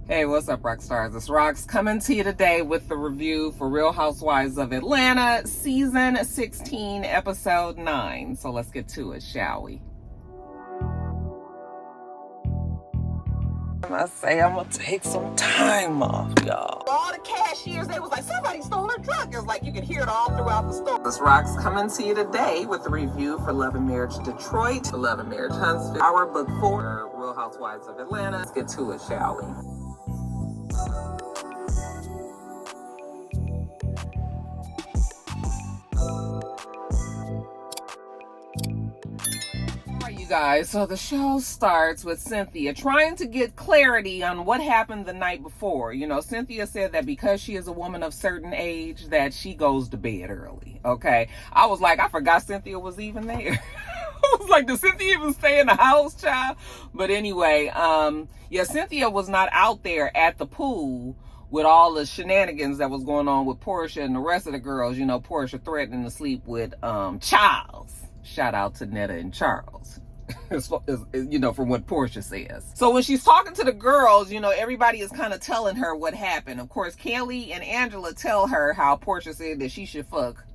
Hey, what's up, Roxstars? It's Rox coming to you today with the review for Real Housewives of Atlanta, Season 16, Episode 9. So let's get to it, shall we? I say I'm gonna take some time off, y'all. All the cashiers, they was like, somebody stole her truck. It was like you could hear it all throughout the store. This Rox coming to you today with the review for Love and Marriage Detroit, Love and Marriage Huntsville, our book for Real Housewives of Atlanta. Let's get to it, shall we? You guys, so the show starts with Cynthia trying to get clarity on what happened the night before. You know, Cynthia said that because she is a woman of certain age that she goes to bed early. Okay, I was like, I forgot Cynthia was even there. I was like, did Cynthia even stay in the house, child? But anyway, yeah, Cynthia was not out there at the pool with all the shenanigans that was going on with Porsha and the rest of the girls. You know, Porsha threatening to sleep with Charles. Shout out to Netta and Charles. You know, from what Porsha says. So when she's talking to the girls, you know, everybody is kind of telling her what happened. Of course, Kelly and Angela tell her how Porsha said that she should fuck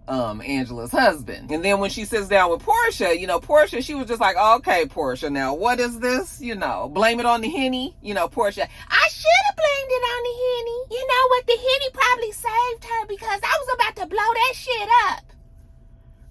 Angela's husband. And then when she sits down with Porsha, you know, Porsha, she was just like, okay, Porsha, now what is this? You know, blame it on the Henny. You know, Porsha, I should have blamed it on the Henny. You know what? The Henny probably saved her because I was about to blow that shit up.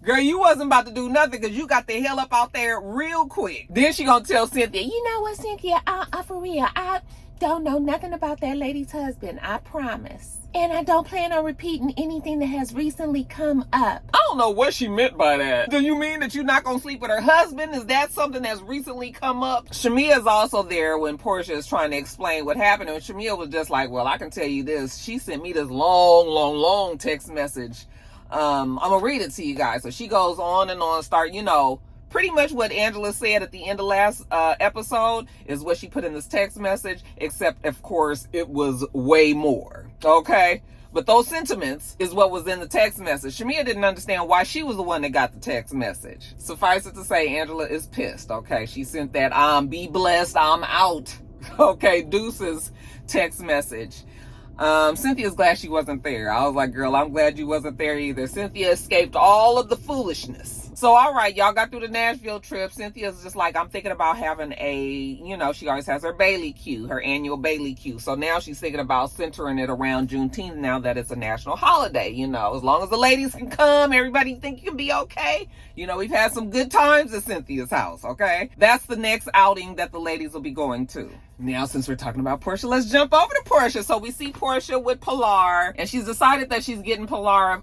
Girl, you wasn't about to do nothing because you got the hell up out there real quick. Then she gonna tell Cynthia, you know what, Cynthia, for real, I don't know nothing about that lady's husband, I promise. And I don't plan on repeating anything that has recently come up. I don't know what she meant by that. Do you mean that you're not gonna sleep with her husband? Is that something that's recently come up? Shemia is also there when Porsha is trying to explain what happened. And Shemia was just like, well, I can tell you this. She sent me this long text message. I'm gonna read it to you guys. So she goes on and on, you know, pretty much what Angela said at the end of last episode is what she put in this text message, except of course it was way more. Okay, but those sentiments is what was in the text message. Shemia didn't understand why she was the one that got the text message. Suffice it to say, Angela is pissed. Okay, she sent that be blessed, I'm out, okay, deuces text message. Cynthia's glad she wasn't there. I was like, girl, I'm glad you wasn't there either. Cynthia escaped all of the foolishness. So, all right, y'all got through the Nashville trip. Cynthia's just like, I'm thinking about having you know, she always has her Bailey Q, her annual Bailey Q. So now she's thinking about centering it around Juneteenth now that it's a national holiday. You know, as long as the ladies can come, everybody think you can be okay. You know, we've had some good times at Cynthia's house, okay? That's the next outing that the ladies will be going to. Now, since we're talking about Porsha, let's jump over to Porsha. So we see Porsha with Pilar, and she's decided that she's getting Pilar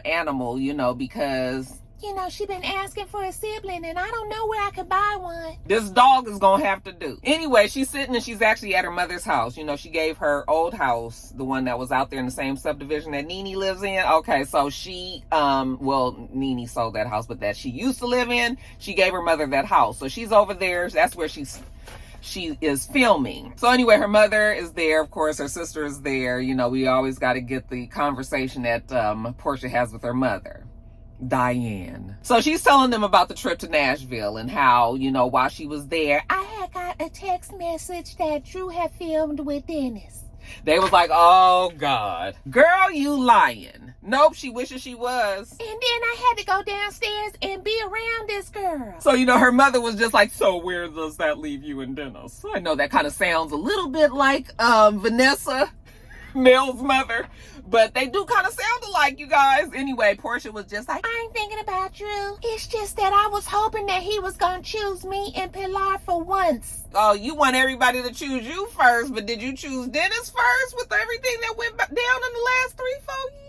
animal, you know, because, you know, she been asking for a sibling, and I don't know where I could buy one. This dog is gonna have to do. Anyway, she's sitting, and she's actually at her mother's house. You know, she gave her old house, the one that was out there in the same subdivision that Nene lives in. Okay, so she, well, Nene sold that house, but that she used to live in, she gave her mother that house. So she's over there. That's where she is filming. So anyway, her mother is there, of course, her sister is there. You know, we always got to get the conversation that Porsha has with her mother, Diane. So she's telling them about the trip to Nashville and how, you know, while she was there, I had got a text message that Drew had filmed with Dennis. They was like, oh God, girl, you lying. Nope, she wishes she was. And then I had to go downstairs and be around this girl. So, you know, her mother was just like, so where does that leave you and Dennis? I know that kind of sounds a little bit like Vanessa, Mel's mother, but they do kind of sound alike, you guys. Anyway, Porsha was just like, I ain't thinking about Drew. It's just that I was hoping that he was going to choose me and Pilar for once. Oh, you want everybody to choose you first, but did you choose Dennis first with everything that went down in the last 3-4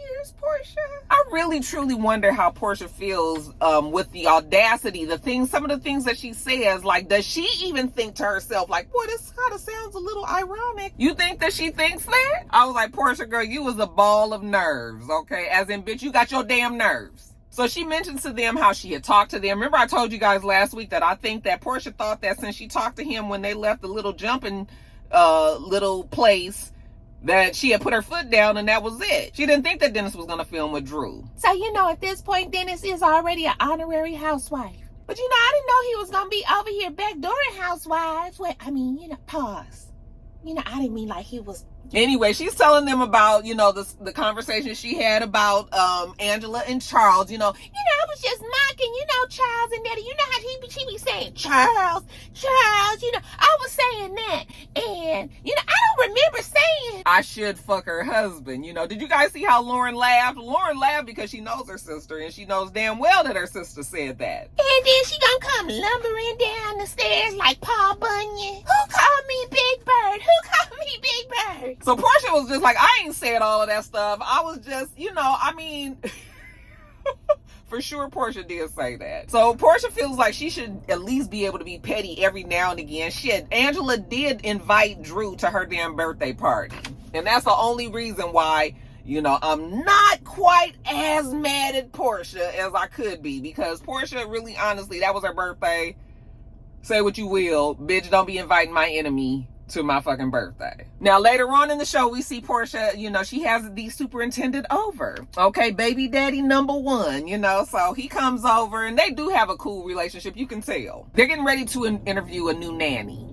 years, Porsha? I really, truly wonder how Porsha feels with the audacity, some of the things that she says. Like, does she even think to herself, like, boy, this kind of sounds a little ironic? You think that she thinks that? I was like, Porsha, girl, you was a ball of nerves, okay? As in, bitch, you got your damn nerves. So she mentions to them how she had talked to them. Remember I told you guys last week that I think that Porsha thought that since she talked to him when they left the little jumping little place, that she had put her foot down and that was it. She didn't think that Dennis was going to film with Drew. So, you know, at this point, Dennis is already an honorary housewife. But, you know, I didn't know he was going to be over here backdooring Housewives. Wait, I mean, you know, pause. I didn't mean like he was. Anyway, she's telling them about, the conversation she had about Angela and Charles. I was just mocking, Charles and Nettie. You know how she be saying Charles. I was saying that. And, I don't remember saying I should fuck her husband. Did you guys see how Lauren laughed? Lauren laughed because she knows her sister, and she knows damn well that her sister said that. And then she gonna come lumbering down the stairs like Paul Bunyan. Who called me Big Bird? Who called me Big Bird? So Porsha was just like, I ain't said all of that stuff. I was just, for sure Porsha did say that. So Porsha feels like she should at least be able to be petty every now and again. Shit, Angela did invite Drew to her damn birthday party. And that's the only reason why, I'm not quite as mad at Porsha as I could be. Because Porsha, really, honestly, that was her birthday. Say what you will. Bitch, don't be inviting my enemy to my fucking birthday. Now, later on in the show, we see Porsha, she has the superintendent over. Okay, baby daddy number one, so he comes over and they do have a cool relationship. You can tell. They're getting ready to interview a new nanny.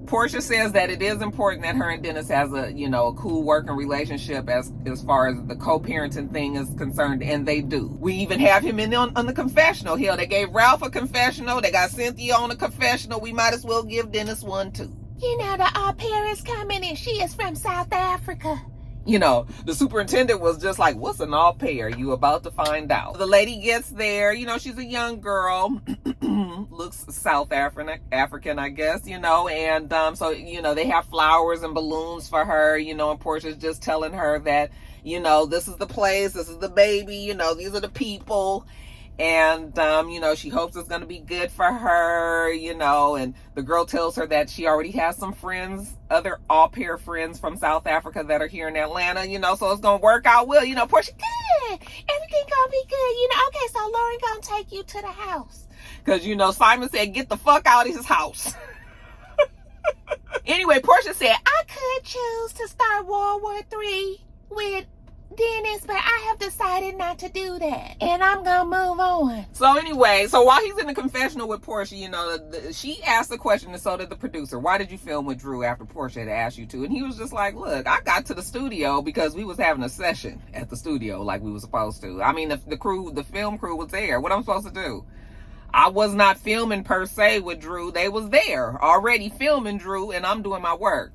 Porsha says that it is important that her and Dennis has a cool working relationship as far as the co-parenting thing is concerned, and they do. We even have him on the confessional. Hell, they gave Ralph a confessional. They got Cynthia on a confessional. We might as well give Dennis one too. The au pair is coming and she is from South Africa. The superintendent was just like, what's an au pair? You about to find out. The lady gets there, she's a young girl, looks South African, I guess, and so, they have flowers and balloons for her, and Porsha's just telling her that, this is the place, this is the baby, these are the people. And, she hopes it's going to be good for her, and the girl tells her that she already has some friends, other au pair friends from South Africa that are here in Atlanta, so it's going to work out well. Porsha, good. Everything going to be good. Okay, so Lauren going to take you to the house. Because, Simon said, get the fuck out of his house. Anyway, Porsha said, I could choose to start World War III with Dennis, but I have decided not to do that, and I'm gonna move on. So anyway, while he's in the confessional with Porsha, she asked the question, and so did the producer, why did you film with Drew after Porsha had asked you to? And he was just like, look, I got to the studio because we was having a session at the studio like we were supposed to. I mean, the film crew was there. What I'm supposed to do? I was not filming per se with Drew. They was there already filming Drew, and I'm doing my work.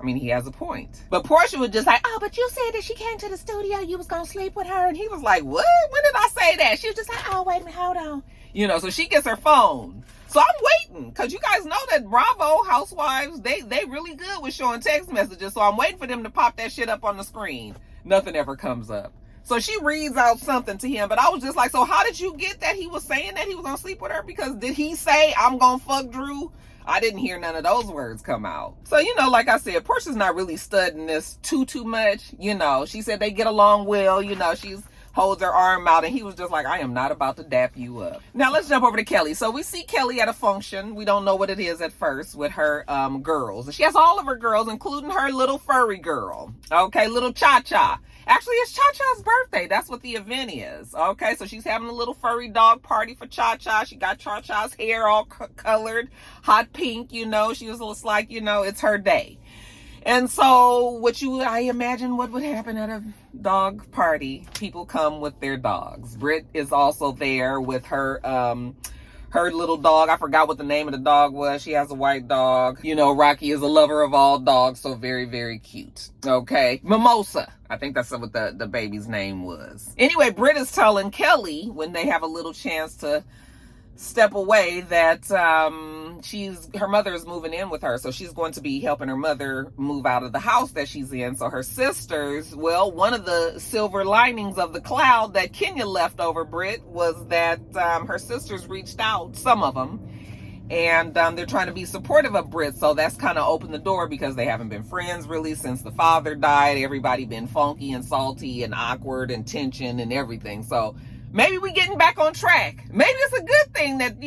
I mean, he has a point. But Porsha was just like, oh, but you said that she came to the studio, you was gonna sleep with her. And he was like, what? When did I say that? She was just like, oh, wait a minute, hold on. So she gets her phone. So I'm waiting, because you guys know that Bravo, Housewives, they really good with showing text messages. So I'm waiting for them to pop that shit up on the screen. Nothing ever comes up. So she reads out something to him, but I was just like, so how did you get that he was saying that he was gonna sleep with her? Because did he say, I'm gonna fuck Drew? I didn't hear none of those words come out. So, like I said, Porsha's not really studying this too much. She said they get along well. She's holds her arm out, and he was just like, I am not about to dap you up. Now, let's jump over to Kelly. So we see Kelly at a function. We don't know what it is at first with her girls. And she has all of her girls, including her little furry girl. Okay, little Cha-Cha. Actually, it's Cha-Cha's birthday. That's what the event is. Okay, so she's having a little furry dog party for Cha-Cha. She got Cha-Cha's hair all colored, hot pink, She was just like, it's her day. And so I imagine what would happen at a dog party. People come with their dogs. Britt is also there with her little dog. I forgot what the name of the dog was. She has a white dog. Rocky is a lover of all dogs, so very, very cute. Okay. Mimosa. I think that's what the baby's name was. Anyway, Britt is telling Kelly, when they have a little chance to step away, that her mother is moving in with her, so she's going to be helping her mother move out of the house that she's in. So her sisters, one of the silver linings of the cloud that Kenya left over Britt was that her sisters reached out, some of them, and they're trying to be supportive of Britt. So that's kind of opened the door, because they haven't been friends really since the father died. Everybody been funky and salty and awkward and tension and everything. So maybe we getting back on track. Maybe it's a good thing that,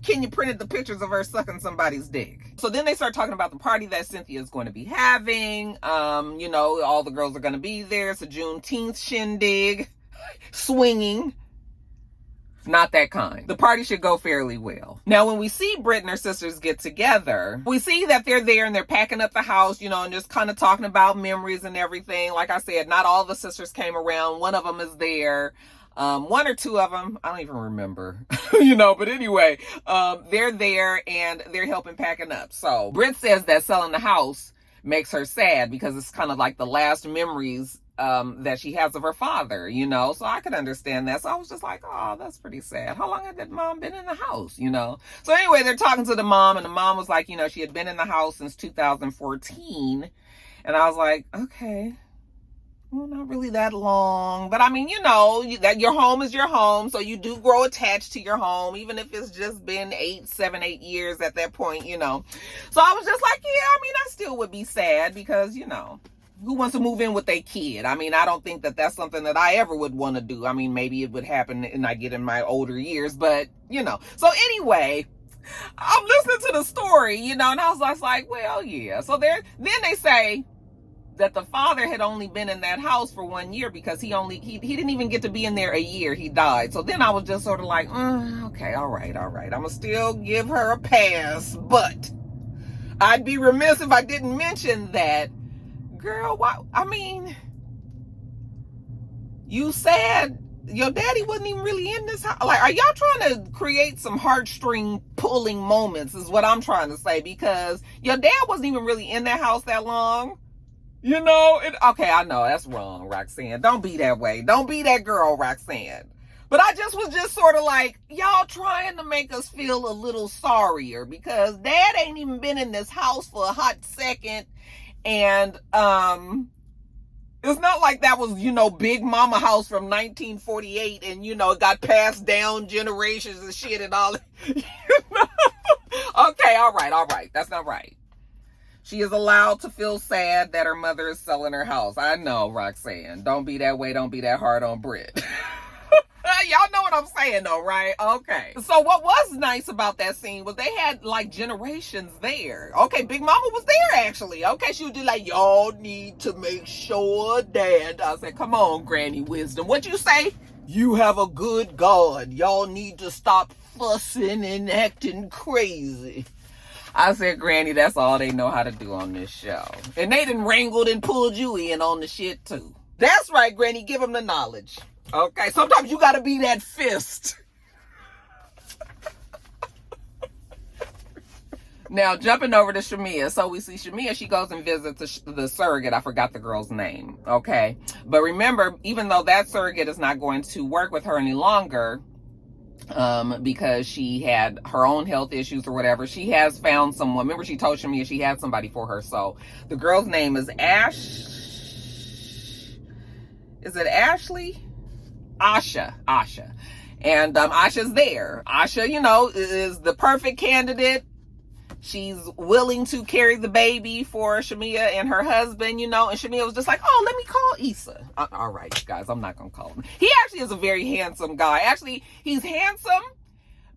Kenya printed the pictures of her sucking somebody's dick. So then they start talking about the party that Cynthia is going to be having. All the girls are going to be there. It's a Juneteenth shindig. Swinging. Not that kind. The party should go fairly well. Now, when we see Britt and her sisters get together, we see that they're there and they're packing up the house, you know, and just kind of talking about memories and everything. Like I said, not all the sisters came around. One of them is there. One or two of them, I don't even remember, you know, but anyway, they're there and they're helping packing up. So Britt says that selling the house makes her sad because it's kind of like the last memories that she has of her father, you know, so I could understand that. So I was just like, oh, that's pretty sad. How long had that mom been in the house, you know? So anyway, they're talking to the mom, and the mom was like, you know, she had been in the house since 2014. And I was like, okay, well, not really that long. But I mean, you know, that your home is your home. So you do grow attached to your home, even if it's just been 7, 8 years at that point, you know. So I was just like, yeah, I mean, I still would be sad because, you know, who wants to move in with their kid? I mean, I don't think that that's something that I ever would want to do. I mean, maybe it would happen and I get in my older years, but you know. So anyway, I'm listening to the story, you know, and I was like, well, yeah. So then they say that the father had only been in that house for 1 year because he didn't even get to be in there a year. He died. So then I was just sort of like, okay, all right. I'm gonna still give her a pass, but I'd be remiss if I didn't mention that. Girl, why? I mean, you said your daddy wasn't even really in this house. Like, are y'all trying to create some heartstring pulling moments is what I'm trying to say, because your dad wasn't even really in that house that long. You know? Okay, I know, that's wrong, Roxanne. Don't be that way. Don't be that girl, Roxanne. But I was just sort of like, y'all trying to make us feel a little sorrier because dad ain't even been in this house for a hot second. And it's not like that was, you know, Big Mama house from 1948 and, you know, it got passed down generations and shit and all. You know? Okay, all right. That's not right. She is allowed to feel sad that her mother is selling her house. I know, Roxanne. Don't be that way. Don't be that hard on Britt. Y'all know what I'm saying though, right? Okay. So what was nice about that scene was they had like generations there. Okay, Big Mama was there actually. Okay, she would do like, y'all need to make sure Dad. I said, come on, Granny Wisdom. What you say? You have a good God. Y'all need to stop fussing and acting crazy. I said, Granny, that's all they know how to do on this show. And they done wrangled and pulled you in on the shit too. That's right, Granny. Give them the knowledge. Okay, sometimes you gotta be that fist. Now, jumping over to Shemia. So we see Shemia, she goes and visits the surrogate. I forgot the girl's name. Okay. But remember, even though that surrogate is not going to work with her any longer, because she had her own health issues or whatever, she has found someone. Remember, she told Shemia she had somebody for her. So the girl's name is Is it Ashley? Asha. And Asha's there. Asha, you know, is the perfect candidate. She's willing to carry the baby for Shemia and her husband, you know. And Shemia was just like, oh, let me call Issa. All right, guys, I'm not going to call him. He actually is a very handsome guy. Actually, he's handsome,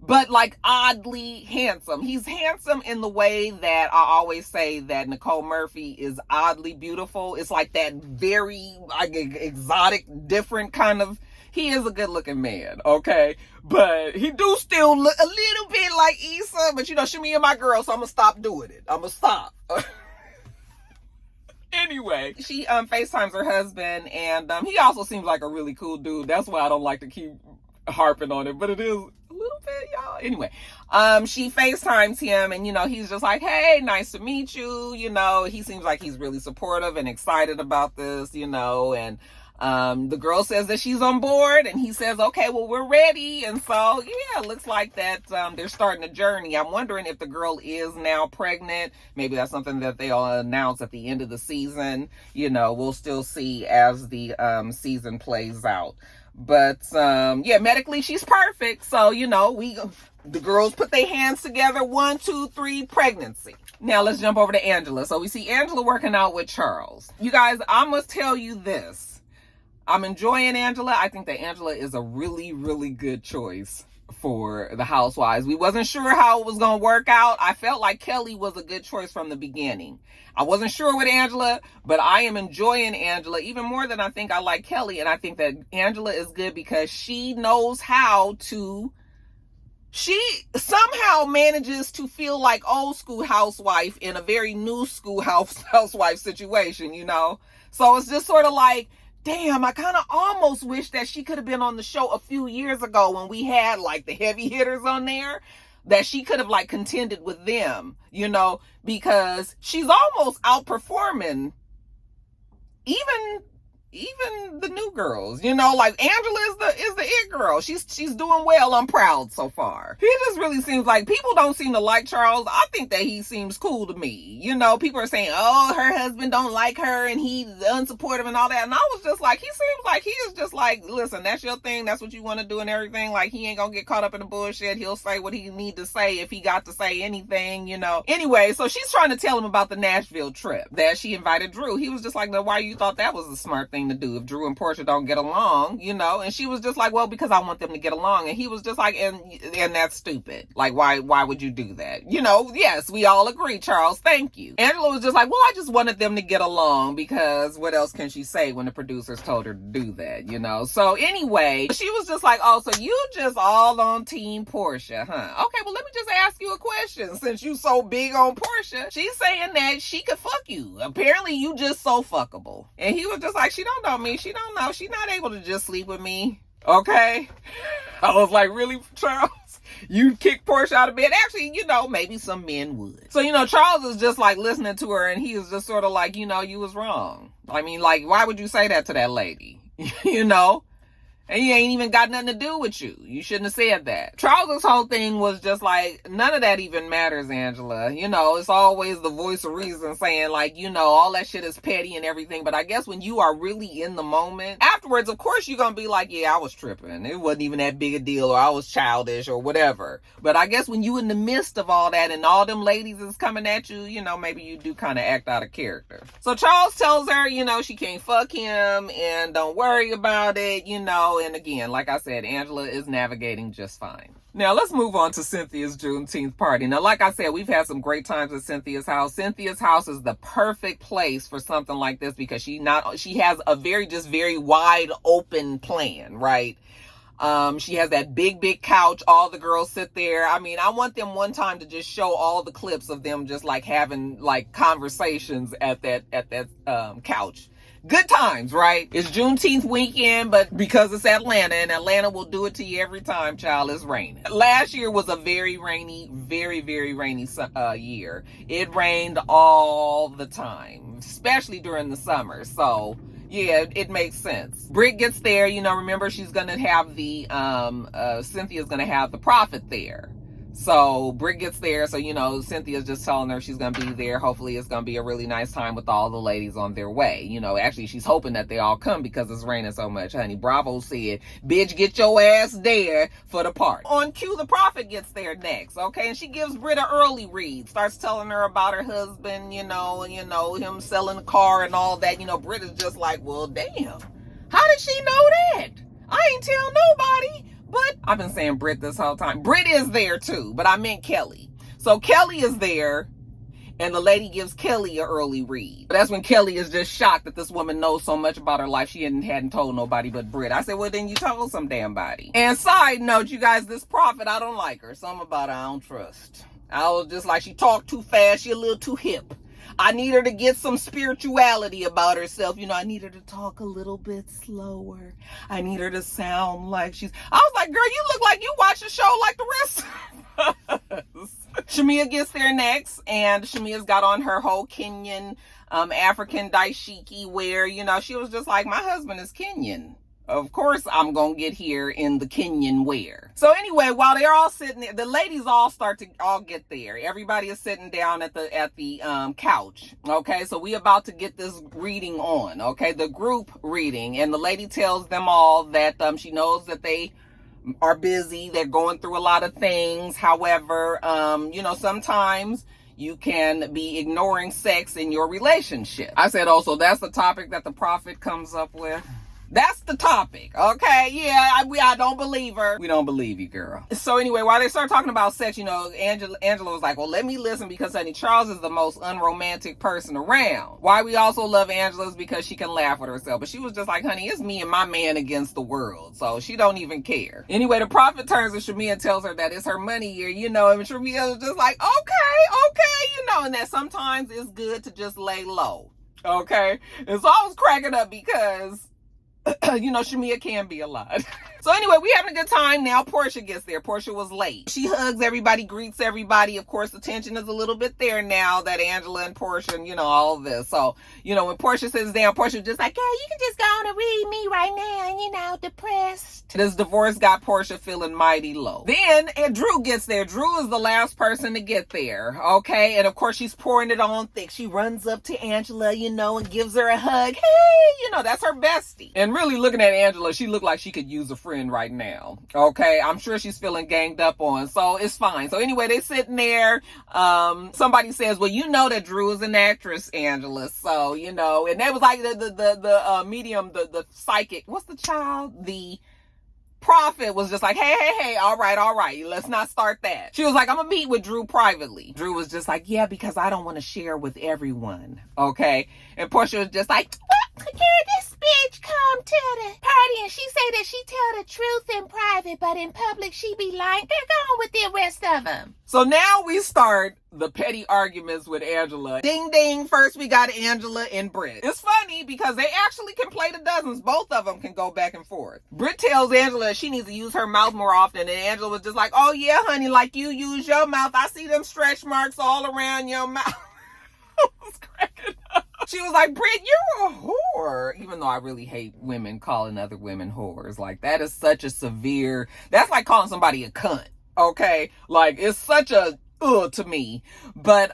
but like oddly handsome. He's handsome in the way that I always say that Nicole Murphy is oddly beautiful. It's like that very like exotic, different kind of. He is a good looking man, okay? But he do still look a little bit like Issa, but you know, Shemia my girl, so I'm gonna stop doing it. I'm gonna stop. Anyway, she FaceTimes her husband, and he also seems like a really cool dude. That's why I don't like to keep harping on it, but it is a little bit, y'all. Anyway, she FaceTimes him, and you know, he's just like, hey, nice to meet you. You know, he seems like he's really supportive and excited about this, you know, and the girl says that she's on board, and he says, okay, well, we're ready. And so, yeah, it looks like that they're starting a journey. I'm wondering if the girl is now pregnant. Maybe that's something that they'll announce at the end of the season. You know, we'll still see as the season plays out. But, yeah, medically, she's perfect. So, you know, the girls put their hands together. 1, 2, 3, pregnancy. Now, let's jump over to Angela. So we see Angela working out with Charles. You guys, I must tell you this. I'm enjoying Angela. I think that Angela is a really, really good choice for the Housewives. We wasn't sure how it was going to work out. I felt like Kelly was a good choice from the beginning. I wasn't sure with Angela, but I am enjoying Angela even more than I think I like Kelly. And I think that Angela is good because she knows how to, she somehow manages to feel like old school housewife in a very new school housewife situation, you know? So it's just sort of like, damn, I kind of almost wish that she could have been on the show a few years ago when we had like the heavy hitters on there, that she could have like contended with them, you know, because she's almost outperforming even the new girls, you know, like Angela is the it girl. She's doing well. I'm proud so far. He just really seems like, people don't seem to like Charles. I think that he seems cool to me. You know, people are saying, oh, her husband don't like her and he's unsupportive and all that. And I was just like, he seems like he is just like, listen, that's your thing. That's what you want to do and everything. Like, he ain't gonna get caught up in the bullshit. He'll say what he need to say if he got to say anything, you know. Anyway, so she's trying to tell him about the Nashville trip that she invited Drew. He was just like, no, why you thought that was a smart thing to do if Drew and Porsha don't get along, you know? And she was just like, well, because I want them to get along. And he was just like, and that's stupid. Like, why would you do that? You know, yes, we all agree, Charles, thank you. Angela was just like, well, I just wanted them to get along because what else can she say when the producers told her to do that, you know? So anyway, she was just like, oh, so you just all on team Porsha, huh? Okay, well, let me just ask you a question. Since you so big on Porsha, she's saying that she could fuck you. Apparently you just so fuckable. And he was just like, she don't know me. She don't know. She's not able to just sleep with me. Okay. I was like, really, Charles? You kick Porsha out of bed? Actually, you know, maybe some men would. So, you know, Charles is just like listening to her and he is just sort of like, you know, you was wrong. I mean, like, why would you say that to that lady? You know? And he ain't even got nothing to do with you. You shouldn't have said that. Charles's whole thing was just like, none of that even matters, Angela. You know, it's always the voice of reason saying like, you know, all that shit is petty and everything. But I guess when you are really in the moment, afterwards, of course, you're going to be like, yeah, I was tripping. It wasn't even that big a deal, or I was childish or whatever. But I guess when you in the midst of all that and all them ladies is coming at you, you know, maybe you do kind of act out of character. So Charles tells her, you know, she can't fuck him and don't worry about it, you know. And again, like I said, Angela is navigating just fine. Now, let's move on to Cynthia's Juneteenth party. Now, like I said, we've had some great times at Cynthia's house. Cynthia's house is the perfect place for something like this because she has a very wide open plan, right? She has that big couch. All the girls sit there. I mean, I want them one time to just show all the clips of them just like having like conversations at that couch. Good times, right? It's Juneteenth weekend, but because it's Atlanta, and Atlanta will do it to you every time, child, it's raining. Last year was a very rainy year. It rained all the time, especially during the summer. So, yeah, it makes sense. Britt gets there, you know, remember she's going to have Cynthia's going to have the prophet there. So Britt gets there. So, you know, Cynthia's just telling her she's going to be there. Hopefully it's going to be a really nice time with all the ladies on their way. You know, actually she's hoping that they all come because it's raining so much, honey. Bravo said, bitch, get your ass there for the party. On cue, the prophet gets there next. Okay. And she gives Britt an early read, starts telling her about her husband, you know, him selling the car and all that. You know, Britt is just like, well, damn, how did she know that? I ain't tell nobody. But I've been saying Britt this whole time. Britt is there too, but I meant Kelly. So Kelly is there, and the lady gives Kelly an early read. But that's when Kelly is just shocked that this woman knows so much about her life she hadn't told nobody but Britt. I said, well, then you told some damn body. And side note, you guys, this prophet, I don't like her. Something about her I don't trust. I was just like, she talked too fast. She a little too hip. I need her to get some spirituality about herself. You know, I need her to talk a little bit slower. I need her to sound like I was like, girl, you look like you watch a show like the rest of us. Shemia gets there next, and Shemia's got on her whole Kenyan, African dashiki wear. You know, she was just like, my husband is Kenyan. Of course, I'm going to get here in the Kenyan wear. So anyway, while they're all sitting there, the ladies all start to get there. Everybody is sitting down at the couch. Okay, so we about to get this reading on. Okay, the group reading. And the lady tells them all that she knows that they are busy. They're going through a lot of things. However, you know, sometimes you can be ignoring sex in your relationship. I said, oh, so that's the topic that the prophet comes up with. That's the topic, okay? Yeah, I don't believe her. We don't believe you, girl. So anyway, while they start talking about sex, you know, Angela was like, well, let me listen because, honey, Charles is the most unromantic person around. Why we also love Angela is because she can laugh with herself. But she was just like, honey, it's me and my man against the world. So she don't even care. Anyway, the prophet turns to Shemia and tells her that it's her money year, you know, and Shemia was just like, okay, you know, and that sometimes it's good to just lay low, okay? And so I was cracking up because you know, Shemia can be a lot. So anyway, we having a good time. Now Porsha gets there. Porsha was late. She hugs everybody, greets everybody. Of course, the tension is a little bit there now that Angela and Porsha and, you know, all of this. So, you know, when Porsha sits down, Porsha just like, girl, you can just go on and read me right now, and, you know, depressed. This divorce got Porsha feeling mighty low. Then and Drew gets there. Drew is the last person to get there, okay? And of course, she's pouring it on thick. She runs up to Angela, you know, and gives her a hug. Hey, you know, that's her bestie. And really looking at Angela, she looked like she could use a friend right now, okay? I'm sure she's feeling ganged up on, so it's fine. So anyway, they sitting there. Somebody says, well, you know that Drew is an actress, Angela, so, you know, and they was like the medium, the psychic, what's the child? The prophet was just like, hey, all right, let's not start that. She was like, I'm gonna meet with Drew privately. Drew was just like, yeah, because I don't want to share with everyone, okay? And Porsha was just like, girl, this bitch come to the party and she say that she tell the truth in private, but in public she be lying. Girl, go on with the rest of them. So now we start the petty arguments with Angela. Ding, ding. First we got Angela and Britt. It's funny because they actually can play the dozens. Both of them can go back and forth. Britt tells Angela she needs to use her mouth more often. And Angela was just like, oh yeah, honey, like you use your mouth. I see them stretch marks all around your mouth. I was cracking up. She was like, Britt, you're a whore. Even though I really hate women calling other women whores. Like, that is such a severe, that's like calling somebody a cunt. Okay? Like, it's such a to me. But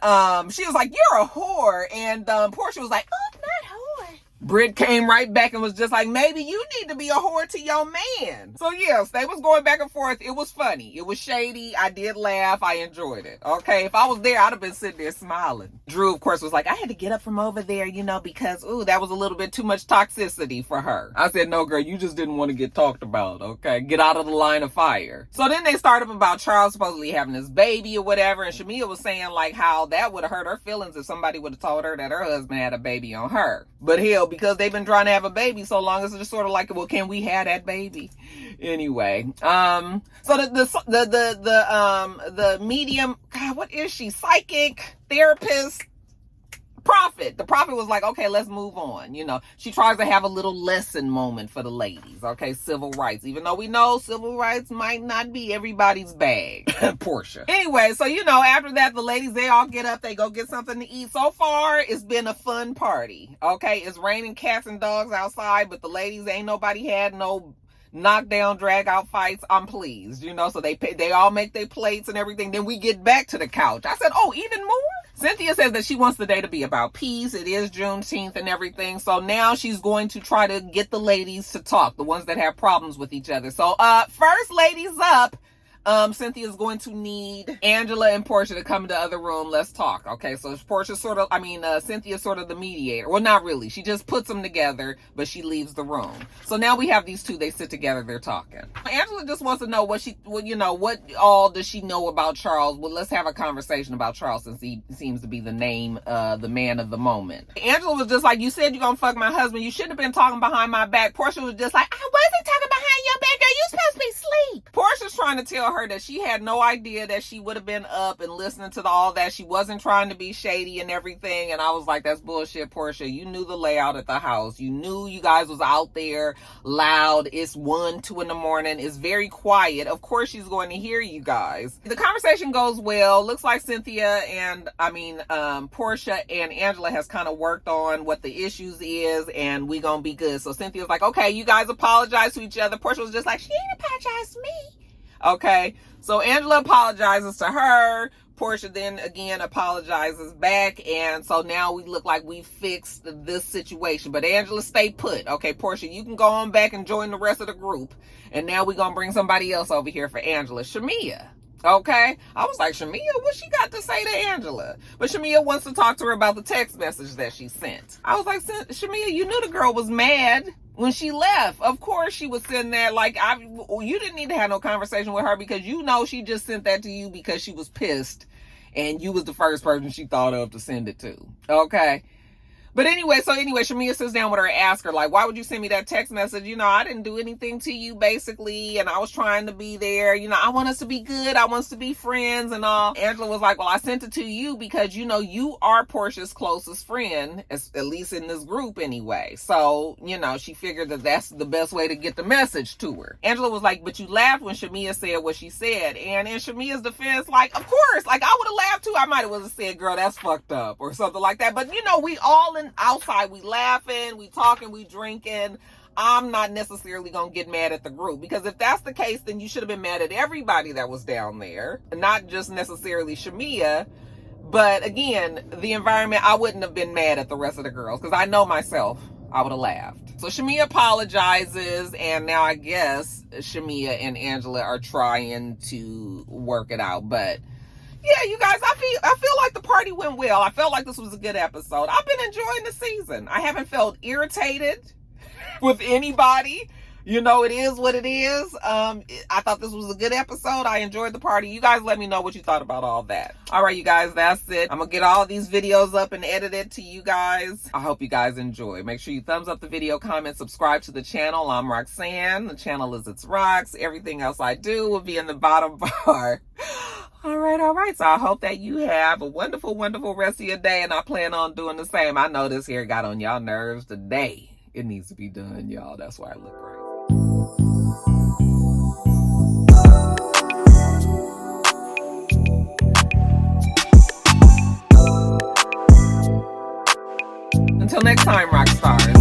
she was like, you're a whore. And Porsha was like, oh, not whore. Britt came right back and was just like, maybe you need to be a whore to your man. So yes, they was going back and forth. It was funny. It was shady. I did laugh. I enjoyed it. Okay, if I was there, I'd have been sitting there smiling. Drew, of course, was like, I had to get up from over there, you know, because, ooh, that was a little bit too much toxicity for her. I said, no, girl, you just didn't want to get talked about, okay? Get out of the line of fire. So then they started up about Charles supposedly having this baby or whatever, and Shemia was saying, like, how that would have hurt her feelings if somebody would have told her that her husband had a baby on her. But hell, because they've been trying to have a baby so long, it's just sort of like, well, can we have that baby? Anyway, so the medium, God, what is she? Psychic, therapist, prophet. The prophet was like, okay, let's move on. You know, she tries to have a little lesson moment for the ladies. Okay, civil rights, even though we know civil rights might not be everybody's bag. Porsha. Anyway, so, you know, after that, the ladies, they all get up, they go get something to eat. So far, it's been a fun party. Okay, it's raining cats and dogs outside, but the ladies, ain't nobody had no knockdown, drag out fights. I'm pleased, you know, so they all make their plates and everything. Then we get back to the couch. I said, oh, even more? Cynthia says that she wants the day to be about peace. It is Juneteenth and everything. So now she's going to try to get the ladies to talk, the ones that have problems with each other. So, first ladies up. Cynthia's going to need Angela and Porsha to come to the other room. Let's talk. Okay, so Portia's Cynthia's sort of the mediator. Well, not really. She just puts them together, but she leaves the room. So now we have these two. They sit together. They're talking. Angela just wants to know what all does she know about Charles? Well, let's have a conversation about Charles since he seems to be the man of the moment. Angela was just like, you said you're gonna fuck my husband. You shouldn't have been talking behind my back. Porsha was just like, I wasn't talking behind your back, girl. You supposed to be asleep. Porsha's trying to tell her that she had no idea that she would have been up and listening to all that. She wasn't trying to be shady and everything. And I was like, that's bullshit, Porsha. You knew the layout at the house. You knew you guys was out there loud. It's 1, 2 in the morning. It's very quiet. Of course she's going to hear you guys. The conversation goes well. Looks like Cynthia and Porsha and Angela has kind of worked on what the issues is, and we gonna be good. So Cynthia's like, okay, you guys apologize to each other. Porsha was just like, she ain't apologized to me. Okay, so Angela apologizes to her. Porsha then again apologizes back, and so now we look like we fixed this situation. But Angela, stay put. Okay, Porsha, you can go on back and join the rest of the group. And now we're gonna bring somebody else over here for Angela. Shemia. Okay? I was like, Shemia, what she got to say to Angela? But Shemia wants to talk to her about the text message that she sent. I was like, Shemia, you knew the girl was mad when she left. Of course she was sitting there like, you didn't need to have no conversation with her because you know she just sent that to you because she was pissed and you was the first person she thought of to send it to. Okay? But anyway, Shemia sits down with her and asks her, like, why would you send me that text message? You know, I didn't do anything to you, basically, and I was trying to be there. You know, I want us to be good. I want us to be friends and all. Angela was like, well, I sent it to you because, you know, you are Porsha's closest friend, at least in this group anyway. So, you know, she figured that that's the best way to get the message to her. Angela was like, but you laughed when Shemia said what she said. And in Shemia's defense, like, of course, like, I would have laughed too. I might have well said, girl, that's fucked up or something like that. But, you know, we all in outside, we laughing, we talking, we drinking. I'm not necessarily gonna get mad at the group, because if that's the case, then you should have been mad at everybody that was down there, not just necessarily Shemia. But again, the environment, I wouldn't have been mad at the rest of the girls, because I know myself, I would have laughed. So Shemia apologizes, and now I guess Shemia and Angela are trying to work it out. But yeah, you guys, I feel like the party went well. I felt like this was a good episode. I've been enjoying the season. I haven't felt irritated with anybody. You know, it is what it is. I thought this was a good episode. I enjoyed the party. You guys let me know what you thought about all that. All right, you guys, that's it. I'm going to get all these videos up and edited to you guys. I hope you guys enjoy. Make sure you thumbs up the video, comment, subscribe to the channel. I'm Roxanne. The channel is It's Rox. Everything else I do will be in the bottom bar. All right. So I hope that you have a wonderful, wonderful rest of your day, and I plan on doing the same. I know this hair got on y'all nerves today. It needs to be done, y'all. That's why I look crazy. Until next time, Roxstars.